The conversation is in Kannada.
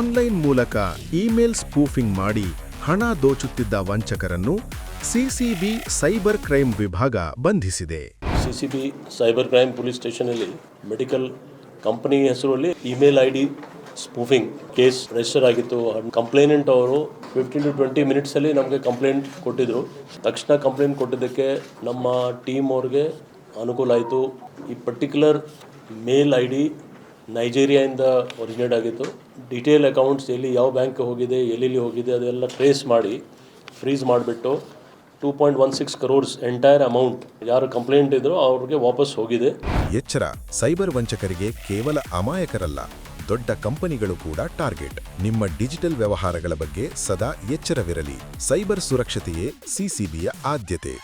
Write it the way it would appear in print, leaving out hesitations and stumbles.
ಆನ್ಲೈನ್ ಮೂಲಕ ಇಮೇಲ್ ಸ್ಪೂಫಿಂಗ್ ಮಾಡಿ ಹಣ ದೋಚುತ್ತಿದ್ದ ವಂಚಕರನ್ನು ಸಿಸಿಬಿ ಸೈಬರ್ ಕ್ರೈಮ್ ವಿಭಾಗ ಬಂಧಿಸಿದೆ. ಸಿಸಿಬಿ ಸೈಬರ್ ಕ್ರೈಮ್ ಪೊಲೀಸ್ ಸ್ಟೇಷನಲ್ಲಿ ಮೆಡಿಕಲ್ ಕಂಪನಿ ಹೆಸರಲ್ಲಿ email ID spoofing case register ಆಗಿತ್ತು. ಕಂಪ್ಲೇನೆಂಟ್ ಅವರು 15 to 20 ಮಿನಿಟ್ಸಲ್ಲಿ ನಮಗೆ ಕಂಪ್ಲೇಂಟ್ ಕೊಟ್ಟಿದ್ದರು. ತಕ್ಷಣ ಕಂಪ್ಲೇಂಟ್ ಕೊಟ್ಟಿದ್ದಕ್ಕೆ ನಮ್ಮ ಟೀಮ್ ಅವ್ರಿಗೆ ಅನುಕೂಲ ಆಯಿತು. ಈ ಪರ್ಟಿಕ್ಯುಲರ್ ಮೇಲ್ ID ನೈಜೀರಿಯಾಯಿಂದ ಒರಿಜಿನೇಟ್ ಆಗಿತ್ತು. ಡಿಟೇಲ್ ಅಕೌಂಟ್ಸ್ ಎಲ್ಲಿ ಯಾವ ಬ್ಯಾಂಕ್ ಹೋಗಿದೆ, ಎಲ್ಲೆಲ್ಲಿ ಹೋಗಿದೆ ಅದೆಲ್ಲ ಟ್ರೇಸ್ ಮಾಡಿ ಫ್ರೀಸ್ ಮಾಡಿಬಿಟ್ಟು 2.16 crores ಎಂಟೈರ್ ಅಮೌಂಟ್ ಯಾರು ಕಂಪ್ಲೇಂಟ್ ಇದ್ರೋ ಅವ್ರಿಗೆ ವಾಪಸ್ ಹೋಗಿದೆ. ಎಚ್ಚರ, ಸೈಬರ್ ವಂಚಕರಿಗೆ ಕೇವಲ ಅಮಾಯಕರಲ್ಲ, ದೊಡ್ಡ ಕಂಪನಿಗಳು ಕೂಡ ಟಾರ್ಗೆಟ್. ನಿಮ್ಮ ಡಿಜಿಟಲ್ ವ್ಯವಹಾರಗಳ ಬಗ್ಗೆ ಸದಾ ಎಚ್ಚರವಿರಲಿ. ಸೈಬರ್ ಸುರಕ್ಷತೆಯೇ ಸಿಸಿಬಿಯ ಆದ್ಯತೆ.